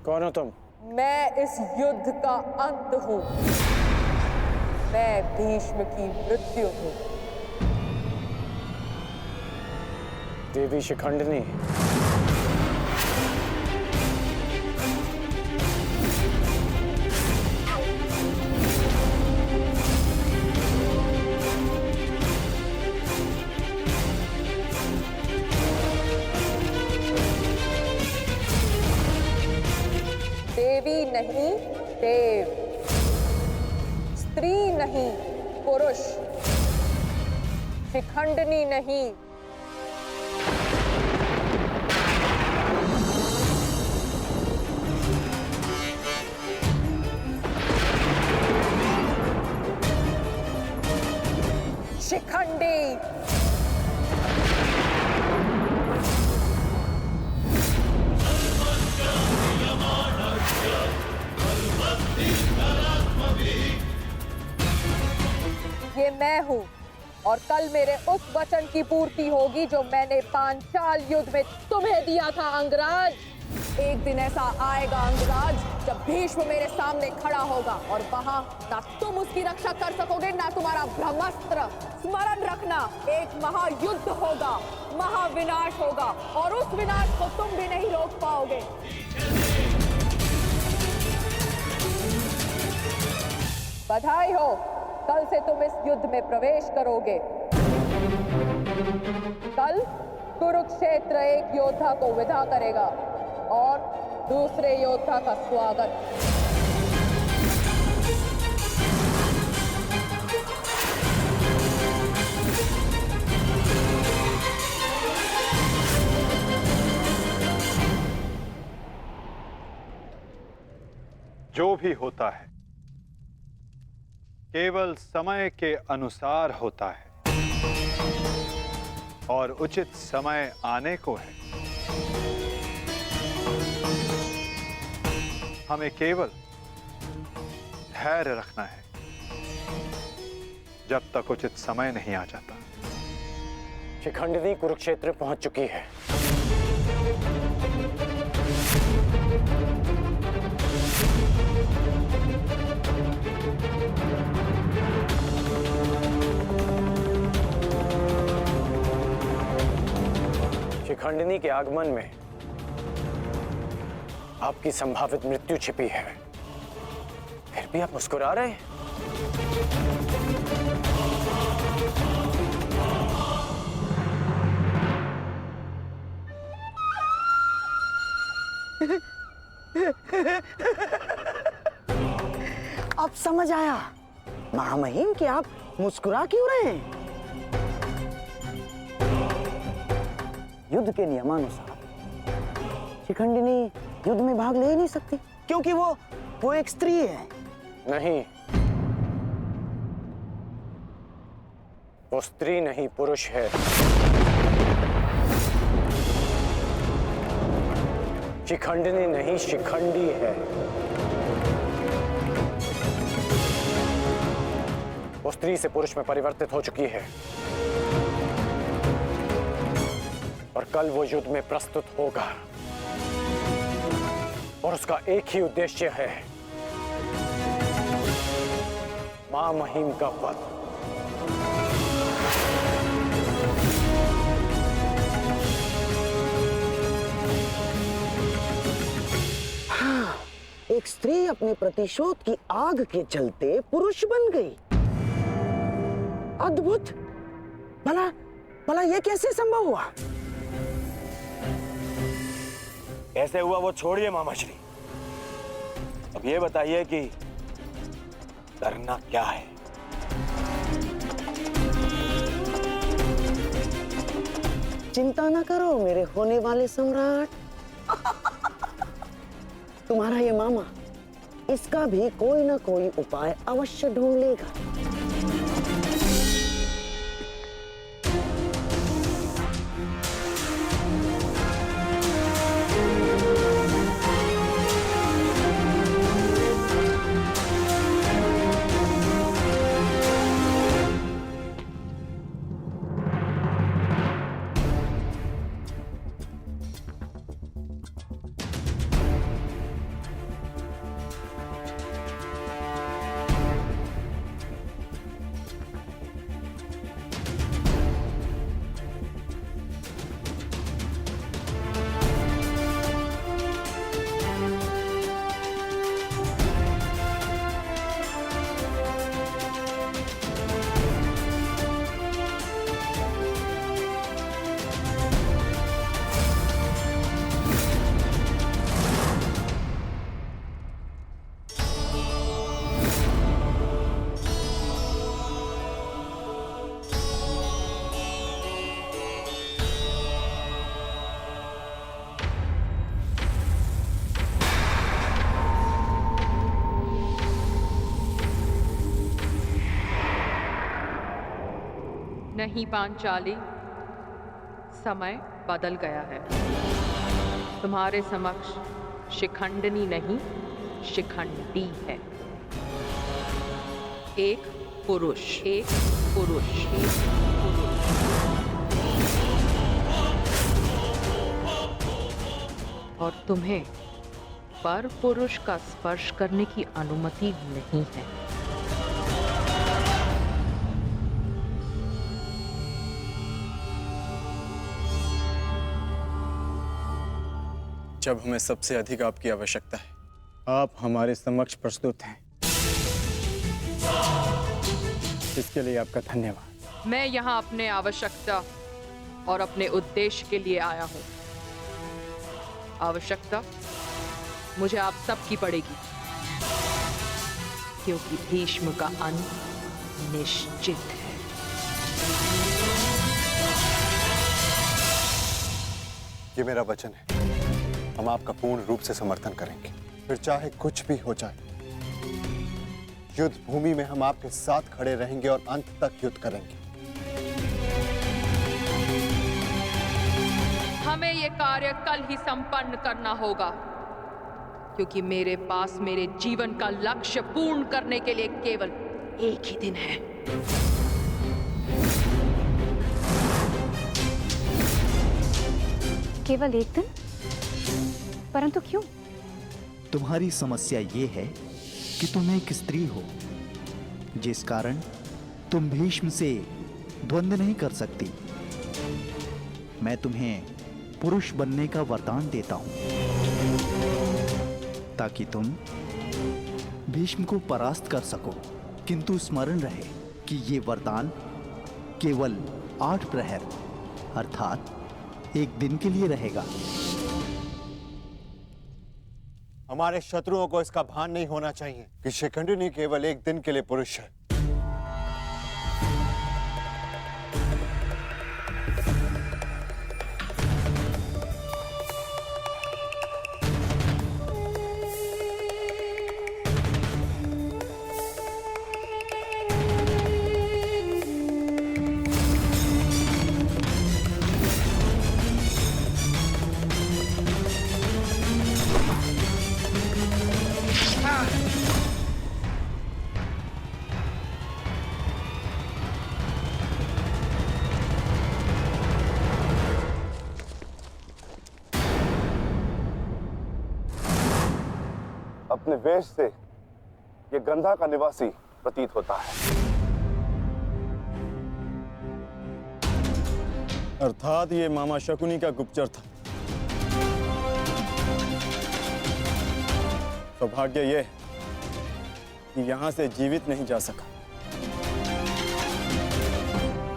कौन हो तुम? मैं इस युद्ध का अंत हूं। मैं भीष्म की मृत्यु हूं। देवी शिखंडिनी, देवी नहीं देव, स्त्री नहीं पुरुष, शिखंडिनी नहीं। शिखंडी। ये मैं हूं और कल मेरे उस वचन की पूर्ति होगी जो मैंने पांचाल युद्ध में तुम्हें दिया था अंगराज। एक दिन ऐसा आएगा अंगराज जब भीष्म मेरे सामने खड़ा होगा और वहां ना तुम उसकी रक्षा कर सकोगे ना तुम्हारा ब्रह्मास्त्र। स्मरण रखना, एक महायुद्ध होगा, महाविनाश होगा और उस विनाश को तुम भी नहीं रोक पाओगे। बधाई हो, कल से तुम इस युद्ध में प्रवेश करोगे। कल कुरुक्षेत्र एक योद्धा को विदा करेगा और दूसरे योद्धा का स्वागत। जो भी होता है केवल समय के अनुसार होता है और उचित समय आने को है। हमें केवल धैर्य रखना है जब तक उचित समय नहीं आ जाता। शिखंडिनी कुरुक्षेत्र पहुंच चुकी है। शिखंडिनी के आगमन में आपकी संभावित मृत्यु छिपी है, फिर भी आप मुस्कुरा रहे हैं। अब समझ आया महामहिम कि आप मुस्कुरा क्यों रहे हैं। युद्ध के नियमानुसार शिखंडिनी युद्ध में भाग ले ही नहीं सकती क्योंकि वो एक स्त्री है। नहीं, वो स्त्री नहीं पुरुष है। शिखंडिनी नहीं शिखंडी है। वो स्त्री से पुरुष में परिवर्तित हो चुकी है और कल वो युद्ध में प्रस्तुत होगा और उसका एक ही उद्देश्य है, मां महिम का वध। हाँ, एक स्त्री अपने प्रतिशोध की आग के चलते पुरुष बन गई। अद्भुत। भला यह कैसे संभव हुआ? कैसे हुआ वो छोड़िए मामाश्री, अब ये बताइए कि करना क्या है। चिंता ना करो मेरे होने वाले सम्राट। तुम्हारा ये मामा इसका भी कोई ना कोई उपाय अवश्य ढूंढ लेगा। नहीं पांचाली, समय बदल गया है। तुम्हारे समक्ष शिखंडिनी नहीं, शिखंडी है। एक पुरुष, एक पुरुष, एक पुरुष। और तुम्हें पर पुरुष का स्पर्श करने की अनुमति नहीं है। जब हमें सबसे अधिक आपकी आवश्यकता है, आप हमारे समक्ष प्रस्तुत हैं। इसके लिए आपका धन्यवाद। मैं यहाँ अपने आवश्यकता और अपने उद्देश्य के लिए आया हूँ। आवश्यकता मुझे आप सबकी पड़ेगी, क्योंकि भीष्म का अंत निश्चित है। ये मेरा वचन है, हम आपका पूर्ण रूप से समर्थन करेंगे, फिर चाहे कुछ भी हो जाए। युद्ध भूमि में हम आपके साथ खड़े रहेंगे और अंत तक युद्ध करेंगे। हमें यह कार्य कल ही संपन्न करना होगा, क्योंकि मेरे पास मेरे जीवन का लक्ष्य पूर्ण करने के लिए केवल एक ही दिन है। केवल एक दिन? परंतु क्यों? तुम्हारी समस्या ये है कि तुम एक स्त्री हो, जिस कारण तुम भीष्म से द्वंद्व नहीं कर सकती। मैं तुम्हें पुरुष बनने का वरदान देता हूं, ताकि तुम भीष्म को परास्त कर सको। किंतु स्मरण रहे कि ये वरदान केवल 8 प्रहर अर्थात एक दिन के लिए रहेगा। हमारे शत्रुओं को इसका भान नहीं होना चाहिए कि शिखंडिनी केवल एक दिन के लिए पुरुष है। अपने वेश से ये गंधा का निवासी प्रतीत होता है। अर्थात ये मामा शकुनी का गुप्तचर था। सौभाग्य ये कि यहां से जीवित नहीं जा सका।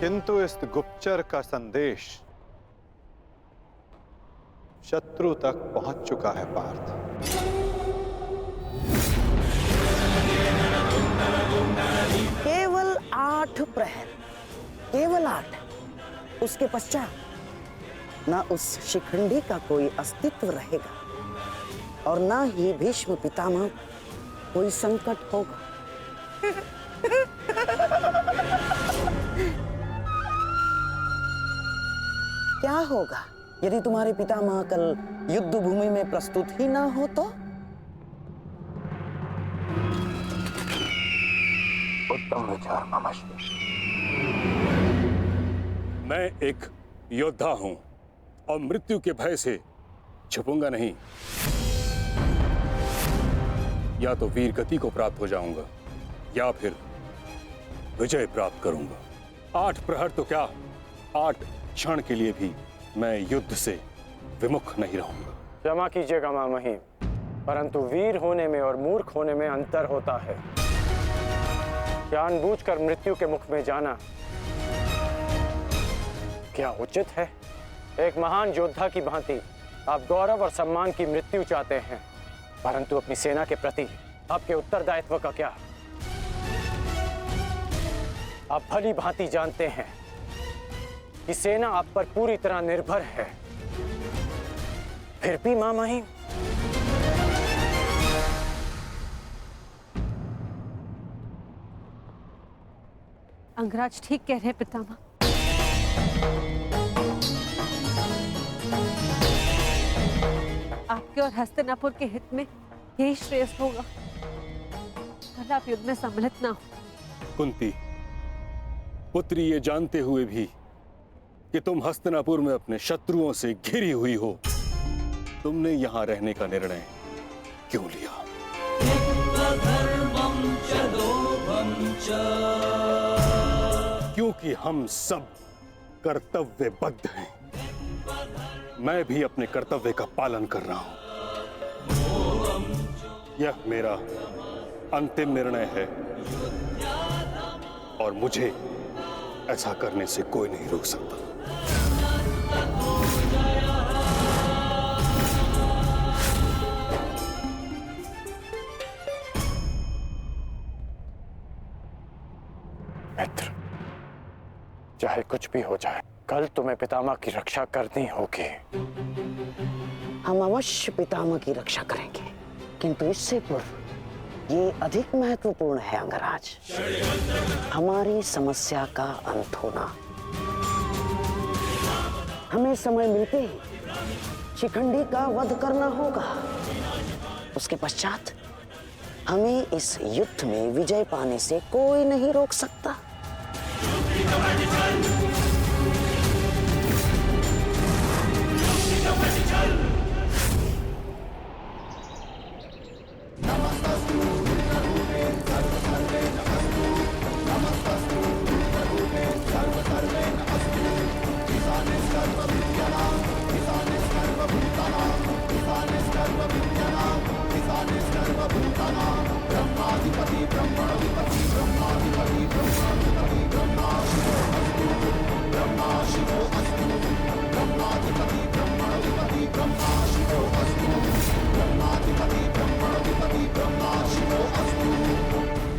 किंतु इस गुप्तचर का संदेश शत्रु तक पहुंच चुका है पार्थ। केवल 8 प्रहर, केवल 8। उसके पश्चात ना उस शिखंडी का कोई अस्तित्व रहेगा और ना ही भीष्म पितामह कोई संकट होगा। क्या होगा यदि तुम्हारे पितामह कल युद्ध भूमि में प्रस्तुत ही ना हो तो? उत्तम विचार मामाश्री। मैं एक योद्धा हूं और मृत्यु के भय से छुपूंगा नहीं। या तो वीर गति को प्राप्त हो जाऊंगा या फिर विजय प्राप्त करूंगा। 8 प्रहर तो क्या, 8 क्षण के लिए भी मैं युद्ध से विमुख नहीं रहूंगा। क्षमा कीजिएगा मामही, परंतु वीर होने में और मूर्ख होने में अंतर होता है। जानबूझकर मृत्यु के मुख में जाना क्या उचित है? एक महान योद्धा की भांति आप गौरव और सम्मान की मृत्यु चाहते हैं, परंतु अपनी सेना के प्रति आपके उत्तरदायित्व का क्या? आप भली भांति जानते हैं कि सेना आप पर पूरी तरह निर्भर है। फिर भी मामाही, अंगराज ठीक कह रहे हैं पितामह। आपके और हस्तिनापुर के हित में यही श्रेष्ठ होगा। कल आप युद्ध में सम्मिलित ना हो। कुंती, पुत्री, ये जानते हुए भी कि तुम हस्तिनापुर में अपने शत्रुओं से घिरी हुई हो, तुमने यहां रहने का निर्णय क्यों लिया? क्योंकि हम सब कर्तव्यबद्ध हैं। मैं भी अपने कर्तव्य का पालन कर रहा हूं। यह मेरा अंतिम निर्णय है और मुझे ऐसा करने से कोई नहीं रोक सकता। मित्र, चाहे कुछ भी हो जाए, कल तुम्हें पितामह की रक्षा करनी होगी। हम अवश्य पितामह की रक्षा करेंगे, किंतु इससे पूर्व ये अधिक महत्वपूर्ण है अंगराज, हमारी समस्या का अंत होना। हमें समय मिलते ही शिखंडी का वध करना होगा। उसके पश्चात हमें इस युद्ध में विजय पाने से कोई नहीं रोक सकता।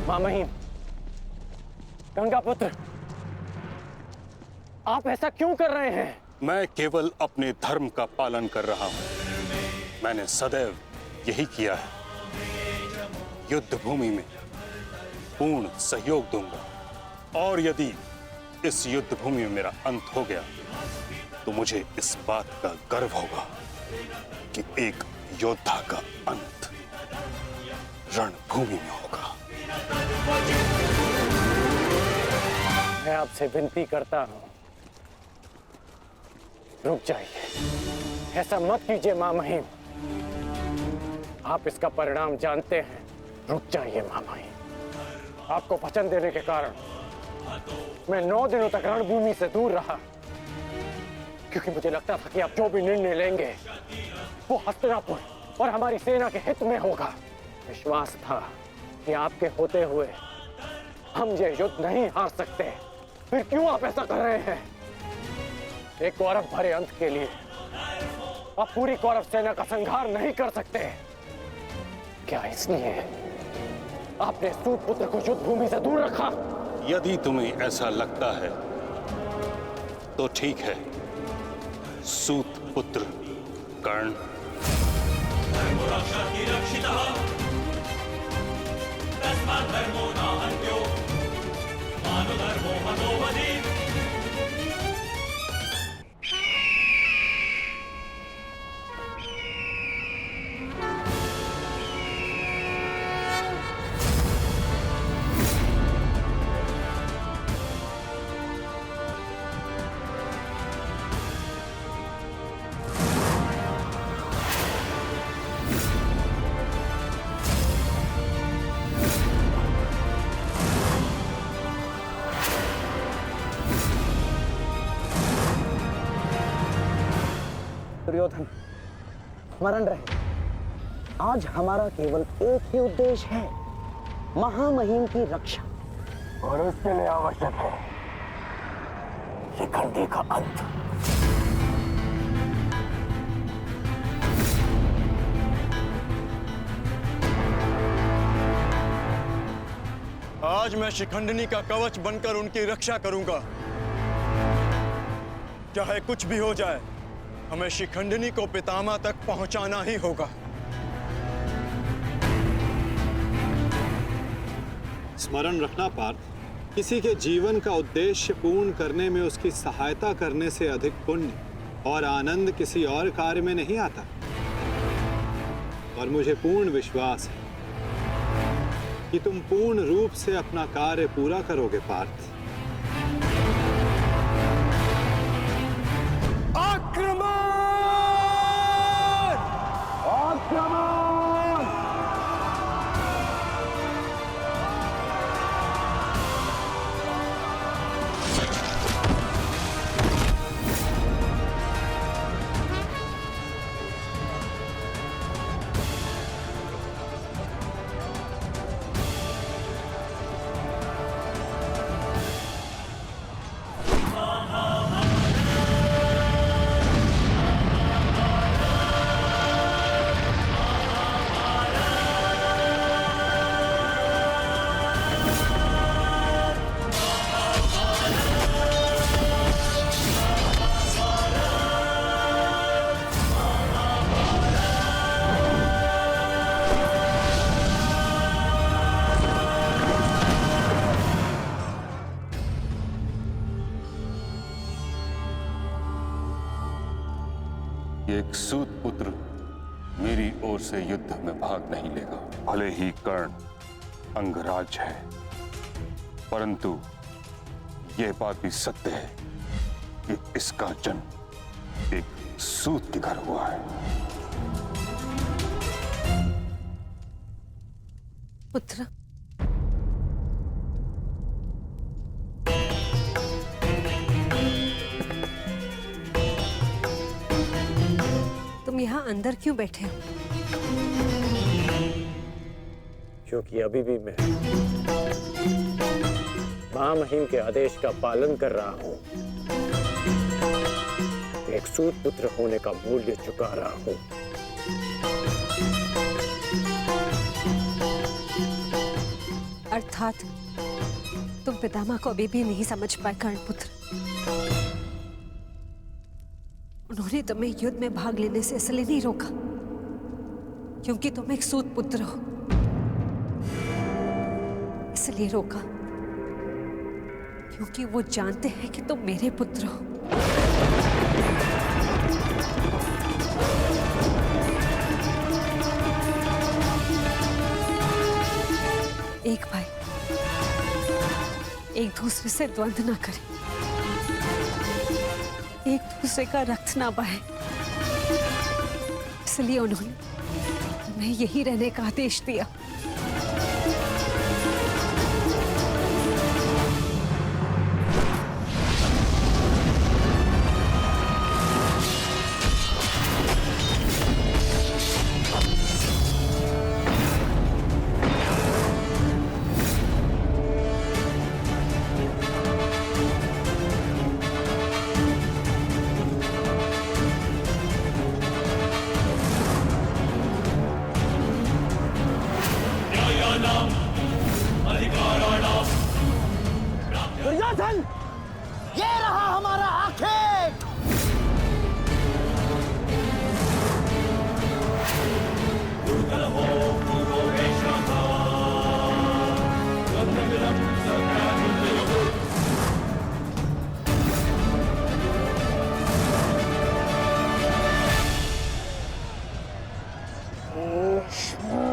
मामहीम, गंगापुत्र, आप ऐसा क्यों कर रहे हैं? मैं केवल अपने धर्म का पालन कर रहा हूं। मैंने सदैव यही किया है। युद्ध भूमि में पूर्ण सहयोग दूंगा और यदि इस युद्ध भूमि में मेरा अंत हो गया तो मुझे इस बात का गर्व होगा कि एक योद्धा का अंत रणभूमि में होगा। मैं आपसे विनती करता हूं, रुक जाइए। ऐसा मत कीजिए मामहीम। आप इसका परिणाम जानते हैं। रुक जाइए मामहीम। आपको वचन देने के कारण मैं 9 दिनों तक रणभूमि से दूर रहा, क्योंकि मुझे लगता था कि आप जो भी निर्णय लेंगे वो हस्तिनापुर और हमारी सेना के हित में होगा। विश्वास था कि आपके होते हुए हम ये युद्ध नहीं हार सकते। फिर क्यों आप ऐसा कर रहे हैं? एक कौरव भरे अंत के लिए आप पूरी कौरव सेना का संहार नहीं कर सकते। क्या इसलिए आपने सूत पुत्र को युद्ध भूमि से दूर रखा? यदि तुम्हें ऐसा लगता है तो ठीक है। सूत पुत्र कर्ण दुर्योधन, स्मरण रहे, आज हमारा केवल एक ही उद्देश्य है, महामहिम की रक्षा, और उसके लिए आवश्यक है शिखंडी का अंत। आज मैं शिखंडिनी का कवच बनकर उनकी रक्षा करूंगा। चाहे कुछ भी हो जाए, हमें शिखंडिनी को पितामह तक पहुंचाना ही होगा। स्मरण रखना पार्थ किसी के जीवन का उद्देश्य पूर्ण करने में उसकी सहायता करने से अधिक पुण्य और आनंद किसी और कार्य में नहीं आता। और मुझे पूर्ण विश्वास है कि तुम पूर्ण रूप से अपना कार्य पूरा करोगे पार्थ। आक्रमण! आक्रमण! एक सूत पुत्र मेरी ओर से युद्ध में भाग नहीं लेगा। भले ही कर्ण अंगराज है, परंतु यह बात भी सत्य है कि इसका जन्म एक सूत के घर हुआ है। पुत्र, तुम यहाँ अंदर क्यों बैठे हो? क्योंकि अभी भी मैं महामहिम के आदेश का पालन कर रहा हूं। एक सूत पुत्र होने का मूल्य चुका रहा हूं। अर्थात तुम पितामह को अभी भी नहीं समझ पाए कर्ण पुत्र। उन्होंने तुम्हें युद्ध में भाग लेने से इसलिए नहीं रोका क्योंकि तुम एक सूत पुत्र हो, इसलिए रोका क्योंकि वो जानते हैं कि तुम मेरे पुत्र हो। एक भाई एक दूसरे से द्वंद्व ना करे, एक दूसरे का रक्त ना बहे, इसलिए उन्होंने तुम्हें यही रहने का आदेश दिया। दुर्योधन, ये रहा हमारा आखेट। भीष्म